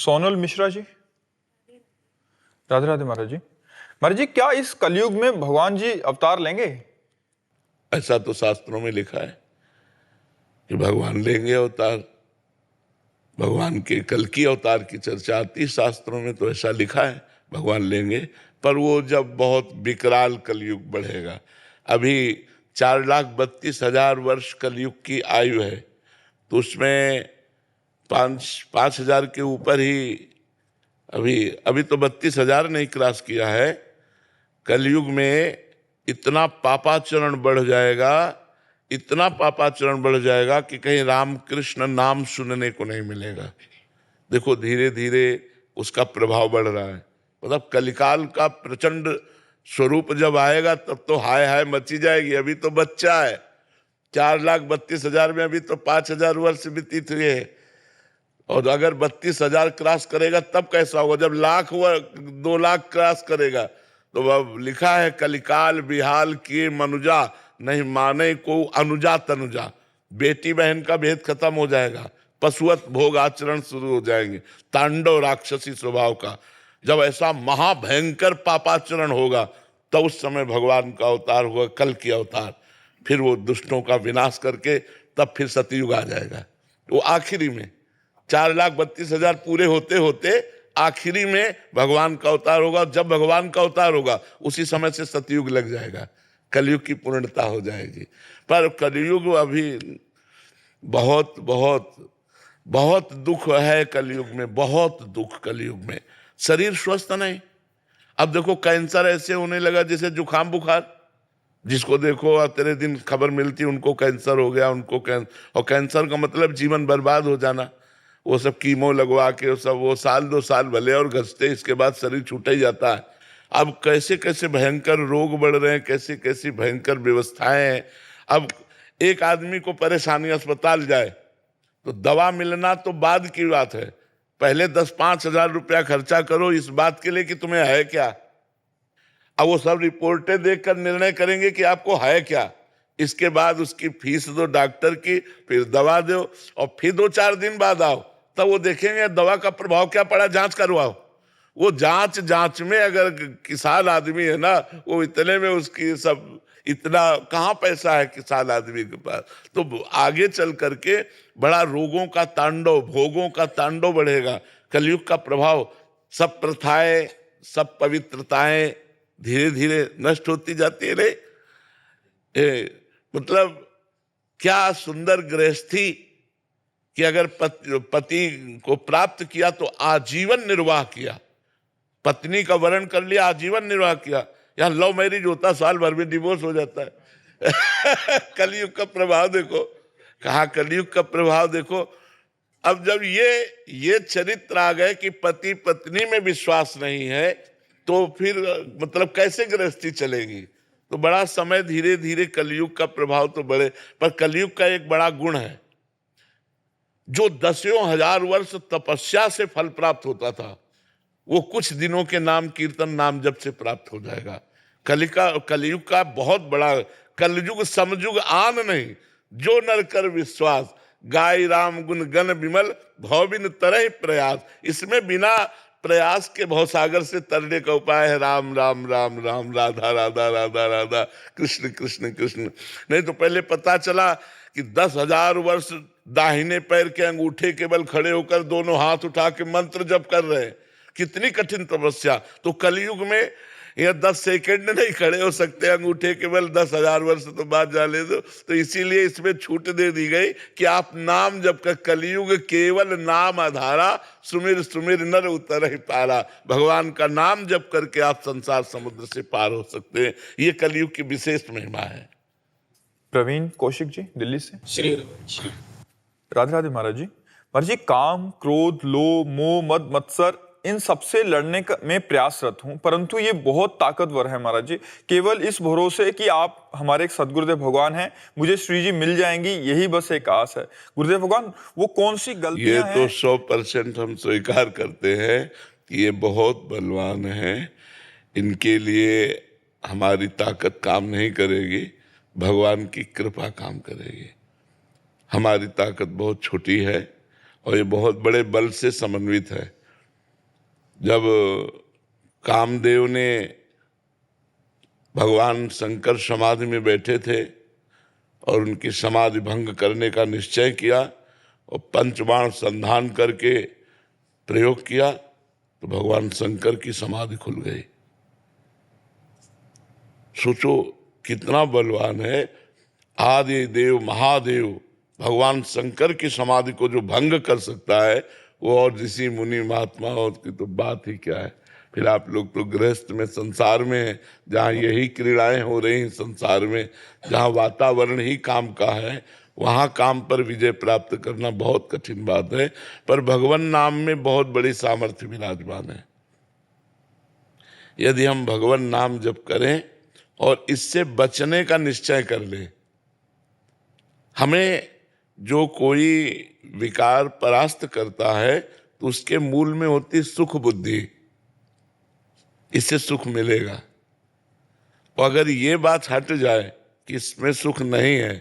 सोनल मिश्रा जी। राधे राधे महाराज जी। महाराज जी, क्या इस कलयुग में भगवान जी अवतार लेंगे? ऐसा तो शास्त्रों में लिखा है कि भगवान लेंगे अवतार। भगवान के कल की अवतार की चर्चा आती है शास्त्रों में, तो ऐसा लिखा है भगवान लेंगे। पर वो जब बहुत विकराल कलयुग बढ़ेगा। अभी 4,32,000 वर्ष कलयुग की आयु है, तो उसमें 5,000 के ऊपर ही अभी तो 32,000 नहीं क्रॉस किया है। कलयुग में इतना पापाचरण बढ़ जाएगा, इतना पापाचरण बढ़ जाएगा कि कहीं राम कृष्ण नाम सुनने को नहीं मिलेगा। देखो धीरे धीरे उसका प्रभाव बढ़ रहा है। मतलब कलिकाल का प्रचंड स्वरूप जब आएगा तब तो हाय हाय मची जाएगी। अभी तो बच्चा है, 4,32,000 में अभी तो 5,000 वर्ष व्यतीत हुए हैं, और अगर 32,000 क्रॉस करेगा तब कैसा होगा? जब लाख हुआ 2 लाख क्रॉस करेगा। तो अब लिखा है कलिकाल बिहाल किए मनुजा, नहीं माने को अनुजा तनुजा। बेटी बहन का भेद खत्म हो जाएगा, पशुवत भोग आचरण शुरू हो जाएंगे, तांडव राक्षसी स्वभाव का। जब ऐसा महाभयंकर पापाचरण होगा तो उस समय भगवान का अवतार होगा, कल की अवतार। फिर वो दुष्टों का विनाश करके तब फिर सतयुग आ जाएगा। वो आखिरी में 4,32,000 पूरे होते होते आखिरी में भगवान का अवतार होगा। जब भगवान का अवतार होगा उसी समय से सतयुग लग जाएगा, कलयुग की पूर्णता हो जाएगी। पर कलयुग अभी बहुत बहुत बहुत दुख है कलयुग में, बहुत दुख कलयुग में। शरीर स्वस्थ नहीं। अब देखो कैंसर ऐसे होने लगा जैसे जुकाम बुखार। जिसको देखो तेरे दिन खबर मिलती उनको कैंसर हो गया, और कैंसर का मतलब जीवन बर्बाद हो जाना। वो सब कीमो लगवा के वो 1-2 साल भले और घसते, इसके बाद शरीर छूट ही जाता है। अब कैसे कैसे भयंकर रोग बढ़ रहे हैं, कैसे कैसी भयंकर व्यवस्थाएं हैं। अब एक आदमी को परेशानी, अस्पताल जाए तो दवा मिलना तो बाद की बात है, पहले 10-5 हजार रुपया खर्चा करो इस बात के लिए कि तुम्हें है क्या। अब वो सब रिपोर्टें देखकर निर्णय करेंगे कि आपको है क्या। इसके बाद उसकी फीस दो डॉक्टर की, फिर दवा दो, और फिर 2-4 दिन बाद आओ, तब वो देखेंगे दवा का प्रभाव क्या पड़ा, जांच करवाओ। वो जांच में अगर किसान आदमी है ना, वो इतने में उसकी सब, इतना कहाँ पैसा है किसान आदमी के पास। तो आगे चल करके बड़ा रोगों का तांडव, भोगों का तांडव बढ़ेगा। कलयुग का प्रभाव, सब प्रथाएं, सब पवित्रताएं धीरे धीरे नष्ट होती जाती है। मतलब क्या सुंदर गृहस्थी कि अगर पति को प्राप्त किया तो आजीवन निर्वाह किया, पत्नी का वरण कर लिया, आजीवन निर्वाह किया। यहाँ लव मैरिज होता साल भर में डिवोर्स हो जाता है। कलयुग का प्रभाव देखो, कहा कलयुग का प्रभाव देखो। अब जब ये चरित्र आ गए कि पति पत्नी में विश्वास नहीं है, तो फिर मतलब कैसे गृहस्थी चलेगी। तो बड़ा समय धीरे धीरे कलयुग का प्रभाव तो बढ़े। पर कलयुग का एक बड़ा गुण है, जो 10,000 वर्ष तपस्या से फल प्राप्त होता था, वो कुछ दिनों के नाम कीर्तन नाम जप से प्राप्त हो जाएगा। कलयुग का बहुत बड़ा, कलयुग समयुग आन नहीं, जो नर कर विश्वास, गाय राम गुण गण विमल, भवबिन तरह प्रयास। इसमें बिना प्रयास के भवसागर से तरने का उपाय है राम राम राम राम, राधा राधा राधा राधा, कृष्ण कृष्ण कृष्ण। नहीं तो पहले पता चला कि 10,000 वर्ष दाहिने पैर के अंगूठे के बल खड़े होकर दोनों हाथ उठा के मंत्र जप कर रहे हैं, कितनी कठिन तपस्या। तो कलयुग में यह 10 सेकंड नहीं खड़े हो सकते अंगूठे के बल, 10,000 वर्ष तो बात जाने दो। तो इसीलिए इसमें छूट दे दी गई कि आप नाम जब कर, कलयुग केवल नाम आधारा, सुमिर सुमिर नर उतर ही पारा। भगवान का नाम जप करके आप संसार समुद्र से पार हो सकते हैं। ये कलयुग की विशेष महिमा है। प्रवीण कौशिक जी दिल्ली से। श्री राधे राधे महाराज जी। महाराज जी, काम क्रोध लोभ मोह मद मत्सर इन सबसे लड़ने में प्रयासरत हूं, परंतु ये बहुत ताकतवर है महाराज जी। केवल इस भरोसे कि आप हमारे एक सदगुरुदेव भगवान हैं, मुझे श्री जी मिल जाएंगी, यही बस एक आस है। गुरुदेव भगवान, वो कौन सी गलतियां हैं? ये तो 100% हम स्वीकार करते हैं कि ये बहुत बलवान हैं, इनके लिए हमारी ताकत काम नहीं करेगी, भगवान की कृपा काम करेगी। हमारी ताकत बहुत छोटी है और ये बहुत बड़े बल से समन्वित है। जब कामदेव ने भगवान शंकर समाधि में बैठे थे और उनकी समाधि भंग करने का निश्चय किया और पंचबाण संधान करके प्रयोग किया तो भगवान शंकर की समाधि खुल गई। सोचो कितना बलवान है। आदि देव महादेव भगवान शंकर की समाधि को जो भंग कर सकता है वो और ऋषि मुनि महात्माओं की तो बात ही क्या है। फिर आप लोग तो गृहस्थ में संसार में हैं, जहाँ यही क्रीड़ाएं हो रही हैं संसार में, जहाँ वातावरण ही काम का है, वहाँ काम पर विजय प्राप्त करना बहुत कठिन बात है। पर भगवान नाम में बहुत बड़ी सामर्थ्य विराजमान है। यदि हम भगवान नाम जप करें और इससे बचने का निश्चय कर लें, हमें जो कोई विकार परास्त करता है तो उसके मूल में होती सुख बुद्धि, इससे सुख मिलेगा। और अगर ये बात हट जाए कि इसमें सुख नहीं है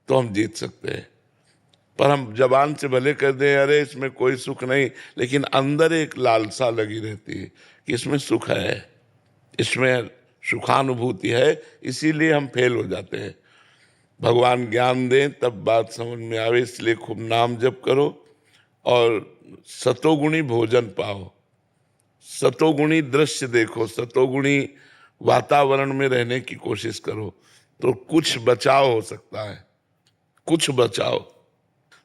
तो हम जीत सकते हैं। पर हम जबान से भले कर दें अरे इसमें कोई सुख नहीं, लेकिन अंदर एक लालसा लगी रहती है कि इसमें सुख है, इसमें सुखानुभूति है, इसीलिए हम फेल हो जाते हैं। भगवान ज्ञान दें तब बात समझ में आवे, इसलिए खूब नाम जप करो और सतोगुणी भोजन पाओ, सतोगुणी दृश्य देखो, सतोगुणी वातावरण में रहने की कोशिश करो तो कुछ बचाव हो सकता है, कुछ बचाव।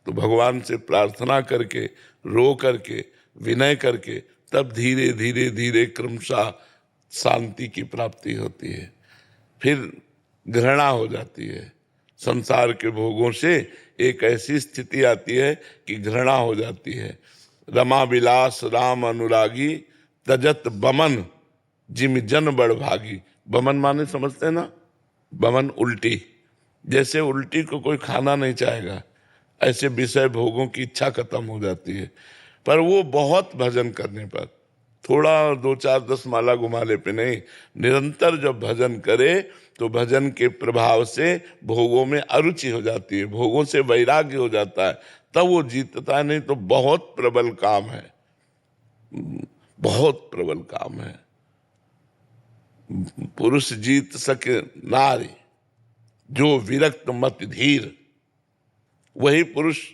तो भगवान से प्रार्थना करके, रो करके, विनय करके तब धीरे धीरे धीरे क्रमशः शांति की प्राप्ति होती है। फिर घृणा हो जाती है संसार के भोगों से, एक ऐसी स्थिति आती है कि घृणा हो जाती है। रमा विलास राम अनुरागी तजत बमन जिम जन बड़ भागी। बमन माने समझते हैं ना, बमन उल्टी, जैसे उल्टी को कोई खाना नहीं चाहेगा, ऐसे विषय भोगों की इच्छा खत्म हो जाती है। पर वो बहुत भजन करने पर, थोड़ा 2-4-10 माला घुमाले पे नहीं, निरंतर जब भजन करे तो भजन के प्रभाव से भोगों में अरुचि हो जाती है, भोगों से वैराग्य हो जाता है, तब वो जीतता है। नहीं तो बहुत प्रबल काम है, बहुत प्रबल काम है। पुरुष जीत सके नारी जो विरक्त मत धीर, वही पुरुष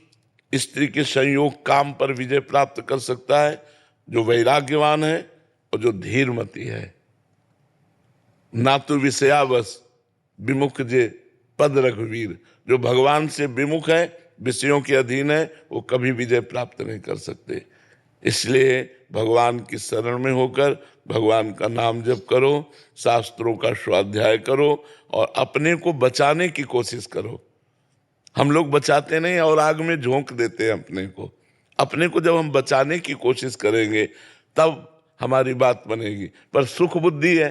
स्त्री के संयोग काम पर विजय प्राप्त कर सकता है जो वैराग्यवान है और जो धीरमती है। ना तो विषयावश विमुख जे पद रघुवीर, जो भगवान से विमुख है, विषयों के अधीन है, वो कभी विजय प्राप्त नहीं कर सकते। इसलिए भगवान की शरण में होकर भगवान का नाम जप करो, शास्त्रों का स्वाध्याय करो और अपने को बचाने की कोशिश करो। हम लोग बचाते नहीं और आग में झोंक देते हैं अपने को। अपने को जब हम बचाने की कोशिश करेंगे तब हमारी बात बनेगी। पर सुख बुद्धि है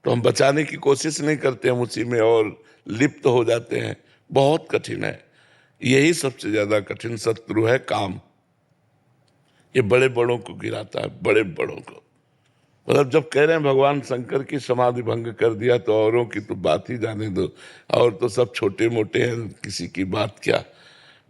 तो हम बचाने की कोशिश नहीं करते, हम उसी में और लिप्त हो जाते हैं। बहुत कठिन है, यही सबसे ज्यादा कठिन शत्रु है काम। ये बड़े बड़ों को गिराता है, बड़े बड़ों को। मतलब जब कह रहे हैं भगवान शंकर की समाधि भंग कर दिया तो औरों की तो बात ही जाने दो, और तो सब छोटे मोटे हैं, किसी की बात क्या।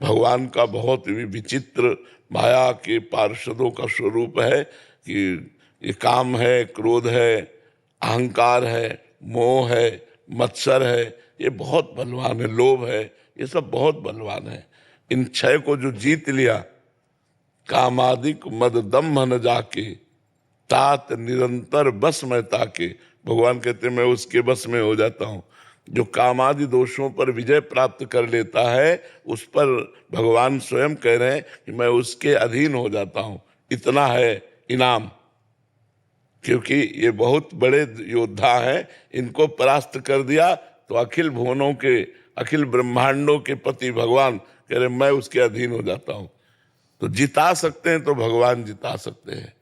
भगवान का बहुत विचित्र माया के पार्षदों का स्वरूप है कि ये काम है, क्रोध है, अहंकार है, मोह है, मत्सर है, ये बहुत बलवान है, लोभ है, ये सब बहुत बलवान है। इन छह को जो जीत लिया, कामादिक मद दम्भ न जाके तात निरंतर बस में ताके, भगवान कहते मैं उसके बस में हो जाता हूँ। जो कामादि दोषों पर विजय प्राप्त कर लेता है उस पर भगवान स्वयं कह रहे हैं कि मैं उसके अधीन हो जाता हूँ। इतना है इनाम, क्योंकि ये बहुत बड़े योद्धा हैं। इनको परास्त कर दिया तो अखिल भुवनों के, अखिल ब्रह्मांडों के पति भगवान कह रहे मैं उसके अधीन हो जाता हूँ। तो जिता सकते हैं तो भगवान जिता सकते हैं।